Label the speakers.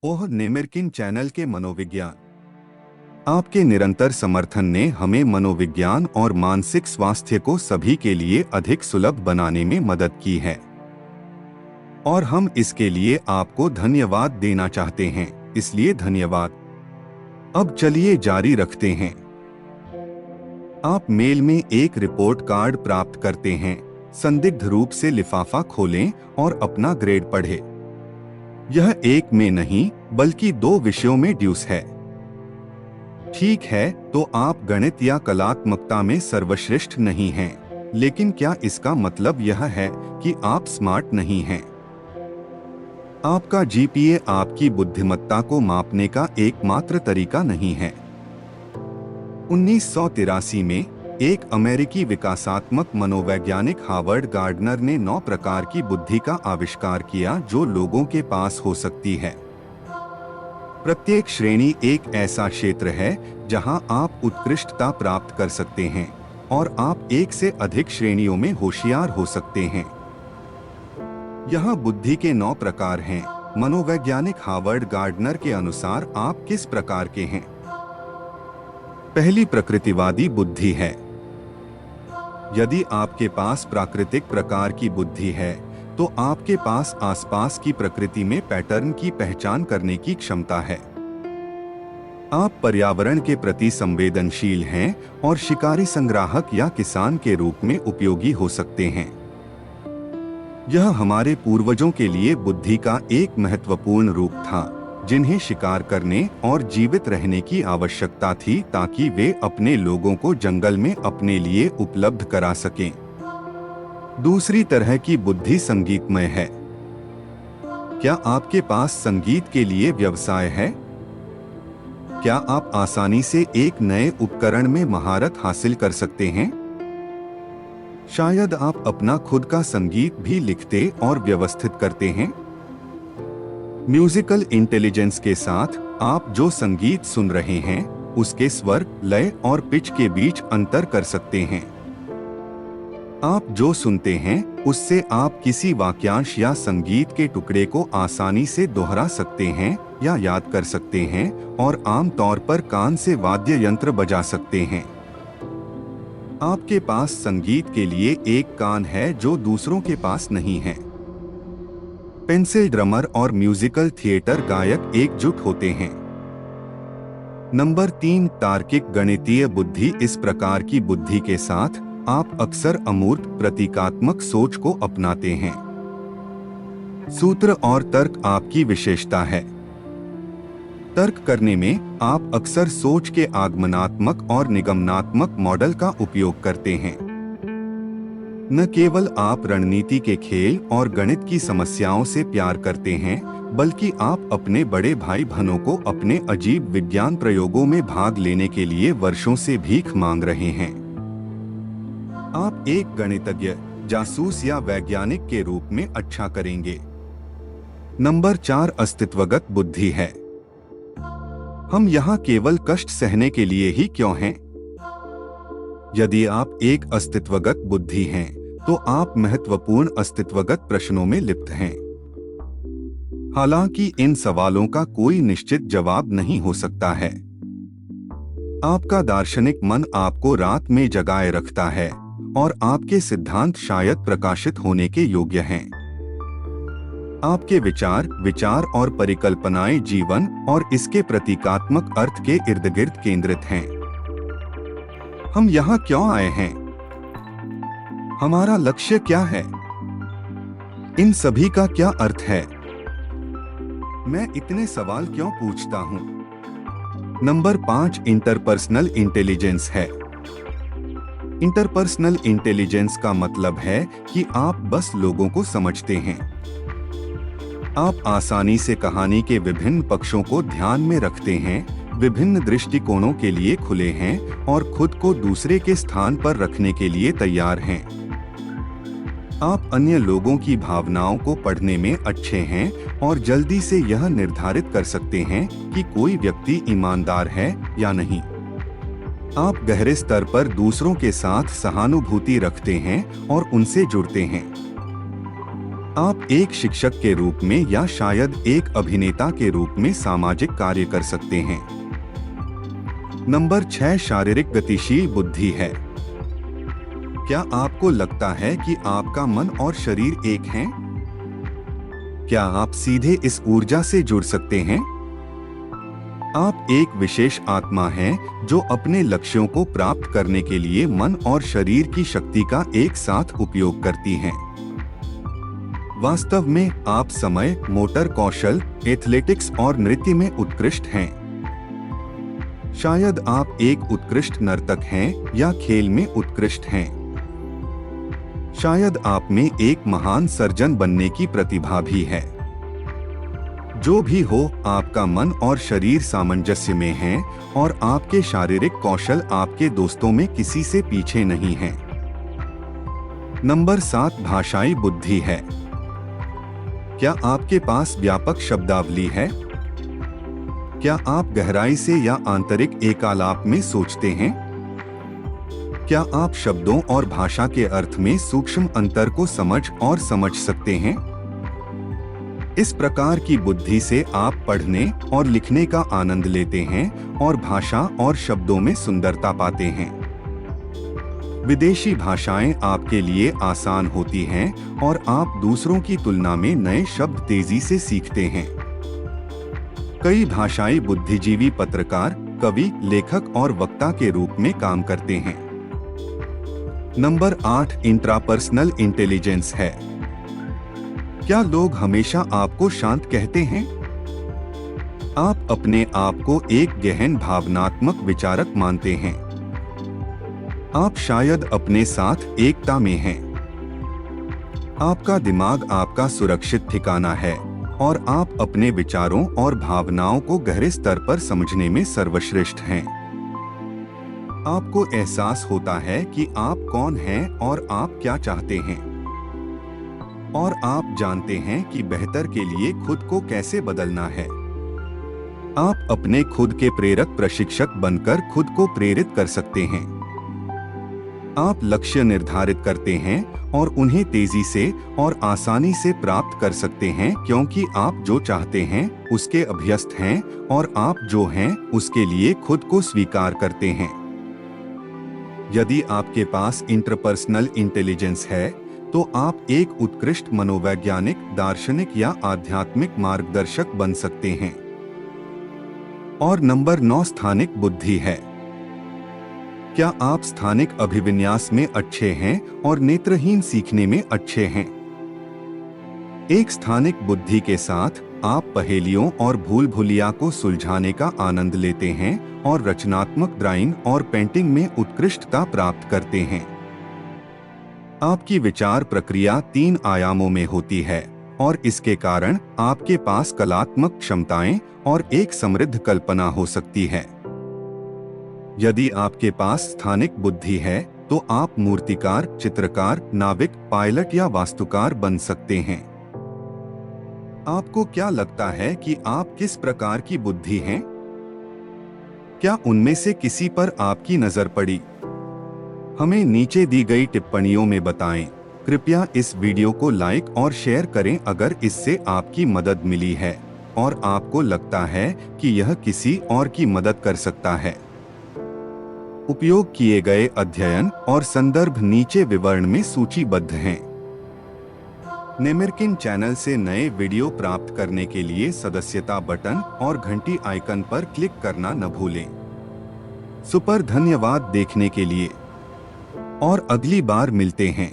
Speaker 1: ओह नेमेरकिन channel के मनोविज्ञान। आपके निरंतर समर्थन ने हमें मनोविज्ञान और मानसिक स्वास्थ्य को सभी के लिए अधिक सुलभ बनाने में मदद की है और हम इसके लिए आपको धन्यवाद देना चाहते हैं, इसलिए धन्यवाद। अब चलिए जारी रखते हैं। आप मेल में एक रिपोर्ट कार्ड प्राप्त करते हैं। संदिग्ध रूप से लिफाफा खोलें और अपना ग्रेड पढ़ें। यह एक में नहीं बल्कि 2 विषयों में ड्यूस है। ठीक है, तो आप गणित या कलात्मकता में सर्वश्रेष्ठ नहीं हैं, लेकिन क्या इसका मतलब यह है कि आप स्मार्ट नहीं हैं? आपका जीपीए आपकी बुद्धिमत्ता को मापने का एकमात्र तरीका नहीं है। 1983 में एक अमेरिकी विकासात्मक मनोवैज्ञानिक हार्वर्ड गार्डनर ने 9 प्रकार की बुद्धि का आविष्कार किया जो लोगों के पास हो सकती है। प्रत्येक श्रेणी एक ऐसा क्षेत्र है जहां आप उत्कृष्टता प्राप्त कर सकते हैं और आप एक से अधिक श्रेणियों में होशियार हो सकते हैं। यहाँ बुद्धि के 9 प्रकार हैं। मनोवैज्ञानिक हार्वर्ड गार्डनर के अनुसार आप किस प्रकार के हैं? पहली प्रकृतिवादी बुद्धि है। यदि आपके पास प्राकृतिक प्रकार की बुद्धि है, तो आपके पास आसपास की प्रकृति में पैटर्न की पहचान करने की क्षमता है। आप पर्यावरण के प्रति संवेदनशील हैं और शिकारी संग्राहक या किसान के रूप में उपयोगी हो सकते हैं। यह हमारे पूर्वजों के लिए बुद्धि का एक महत्वपूर्ण रूप था, जिन्हें शिकार करने और जीवित रहने की आवश्यकता थी ताकि वे अपने लोगों को जंगल में अपने लिए उपलब्ध करा सकें। दूसरी तरह की बुद्धि संगीतमय है। क्या आपके पास संगीत के लिए व्यवसाय है? क्या आप आसानी से एक नए उपकरण में महारत हासिल कर सकते हैं? शायद आप अपना खुद का संगीत भी लिखते और व्यवस्थित करते हैं। म्यूजिकल इंटेलिजेंस के साथ आप जो संगीत सुन रहे हैं, उसके स्वर, लय और पिच के बीच अंतर कर सकते हैं। आप जो सुनते हैं, उससे आप किसी वाक्यांश या संगीत के टुकड़े को आसानी से दोहरा सकते हैं या याद कर सकते हैं और आम तौर पर कान से वाद्य यंत्र बजा सकते हैं। आपके पास संगीत के लिए एक कान है जो दूसरों के पास नहीं है। पेंसिल ड्रमर और म्यूजिकल थिएटर गायक एकजुट होते हैं। नंबर 3, तार्किक गणितीय बुद्धि। इस प्रकार की बुद्धि के साथ आप अक्सर अमूर्त प्रतीकात्मक सोच को अपनाते हैं। सूत्र और तर्क आपकी विशेषता है। तर्क करने में आप अक्सर सोच के आगमनात्मक और निगमनात्मक मॉडल का उपयोग करते हैं। न केवल आप रणनीति के खेल और गणित की समस्याओं से प्यार करते हैं, बल्कि आप अपने बड़े भाई बहनों को अपने अजीब विज्ञान प्रयोगों में भाग लेने के लिए वर्षों से भीख मांग रहे हैं। आप एक गणितज्ञ, जासूस या वैज्ञानिक के रूप में अच्छा करेंगे। नंबर 4, अस्तित्वगत बुद्धि है। हम यहाँ केवल कष्ट सहने के लिए ही क्यों हैं? यदि आप एक अस्तित्वगत बुद्धि हैं, तो आप महत्वपूर्ण अस्तित्वगत प्रश्नों में लिप्त हैं। हालांकि इन सवालों का कोई निश्चित जवाब नहीं हो सकता है। आपका दार्शनिक मन आपको रात में जगाए रखता है और आपके सिद्धांत शायद प्रकाशित होने के योग्य हैं। आपके विचार और परिकल्पनाएं जीवन और इसके प्रतीकात्मक अर्थ के इर्द गिर्द केंद्रित हैं। हम यहाँ क्यों आए हैं? हमारा लक्ष्य क्या है? इन सभी का क्या अर्थ है? मैं इतने सवाल क्यों पूछता हूँ? नंबर 5, इंटरपर्सनल इंटेलिजेंस है। इंटरपर्सनल इंटेलिजेंस का मतलब है कि आप बस लोगों को समझते हैं। आप आसानी से कहानी के विभिन्न पक्षों को ध्यान में रखते हैं, विभिन्न दृष्टिकोणों के लिए खुले हैं और खुद को दूसरे के स्थान पर रखने के लिए तैयार हैं। आप अन्य लोगों की भावनाओं को पढ़ने में अच्छे हैं और जल्दी से यह निर्धारित कर सकते हैं कि कोई व्यक्ति ईमानदार है या नहीं। आप गहरे स्तर पर दूसरों के साथ सहानुभूति रखते हैं और उनसे जुड़ते हैं। आप एक शिक्षक के रूप में या शायद एक अभिनेता के रूप में सामाजिक कार्य कर सकते हैं। नंबर 6 शारीरिक गतिशील बुद्धि है। क्या आपको लगता है कि आपका मन और शरीर एक हैं? क्या आप सीधे इस ऊर्जा से जुड़ सकते हैं? आप एक विशेष आत्मा हैं जो अपने लक्ष्यों को प्राप्त करने के लिए मन और शरीर की शक्ति का एक साथ उपयोग करती हैं। वास्तव में आप समय, मोटर कौशल, एथलेटिक्स और नृत्य में उत्कृष्ट हैं। शायद आप एक उत्कृष्ट नर्तक हैं या खेल में उत्कृष्ट हैं। शायद आप में एक महान सर्जन बनने की प्रतिभा भी है। जो भी हो, आपका मन और शरीर सामंजस्य में हैं और आपके शारीरिक कौशल आपके दोस्तों में किसी से पीछे नहीं हैं। नंबर 7 भाषाई बुद्धि है। क्या आपके पास व्यापक शब्दावली है? क्या आप गहराई से या आंतरिक एकालाप में सोचते हैं? क्या आप शब्दों और भाषा के अर्थ में सूक्ष्म अंतर को समझ सकते हैं? इस प्रकार की बुद्धि से आप पढ़ने और लिखने का आनंद लेते हैं और भाषा और शब्दों में सुंदरता पाते हैं। विदेशी भाषाएं आपके लिए आसान होती हैं और आप दूसरों की तुलना में नए शब्द तेजी से सीखते हैं। कई भाषाई बुद्धिजीवी पत्रकार, कवि, लेखक और वक्ता के रूप में काम करते हैं। नंबर 8 इंट्रापर्सनल इंटेलिजेंस है। क्या लोग हमेशा आपको शांत कहते हैं? आप अपने आप को एक गहन भावनात्मक विचारक मानते हैं। आप शायद अपने साथ एकता में हैं। आपका दिमाग आपका सुरक्षित ठिकाना है और आप अपने विचारों और भावनाओं को गहरे स्तर पर समझने में सर्वश्रेष्ठ हैं। आपको एहसास होता है कि आप कौन हैं और आप क्या चाहते हैं, और आप जानते हैं कि बेहतर के लिए खुद को कैसे बदलना है। आप अपने खुद के प्रेरक प्रशिक्षक बनकर खुद को प्रेरित कर सकते हैं। आप लक्ष्य निर्धारित करते हैं और उन्हें तेजी से और आसानी से प्राप्त कर सकते हैं क्योंकि आप जो चाहते हैं उसके अभ्यस्त हैं और आप जो हैं उसके लिए खुद को स्वीकार करते हैं। यदि आपके पास इंटरपर्सनल इंटेलिजेंस है तो आप एक उत्कृष्ट मनोवैज्ञानिक, दार्शनिक या आध्यात्मिक मार्गदर्शक बन सकते हैं। और नंबर 9 स्थानिक बुद्धि है। क्या आप स्थानिक अभिविन्यास में अच्छे हैं और नेत्रहीन सीखने में अच्छे हैं? एक स्थानिक बुद्धि के साथ आप पहेलियों और भूल-भुलैया को सुलझाने का आनंद लेते हैं और रचनात्मक ड्राइंग और पेंटिंग में उत्कृष्टता प्राप्त करते हैं। आपकी विचार प्रक्रिया 3 आयामों में होती है और इसके कारण आपके पास कलात्मक क्षमताएं और एक समृद्ध कल्पना हो सकती है। यदि आपके पास स्थानिक बुद्धि है तो आप मूर्तिकार, चित्रकार, नाविक, पायलट या वास्तुकार बन सकते हैं। आपको क्या लगता है कि आप किस प्रकार की बुद्धि हैं? क्या उनमें से किसी पर आपकी नजर पड़ी? हमें नीचे दी गई टिप्पणियों में बताएं। कृपया इस वीडियो को लाइक और शेयर करें अगर इससे आपकी मदद मिली है और आपको लगता है कि यह किसी और की मदद कर सकता है। उपयोग किए गए अध्ययन और संदर्भ नीचे विवरण में सूचीबद्ध हैं। नेमिरकिन चैनल से नए वीडियो प्राप्त करने के लिए सदस्यता बटन और घंटी आइकन पर क्लिक करना न भूलें। सुपर धन्यवाद देखने के लिए और अगली बार मिलते हैं।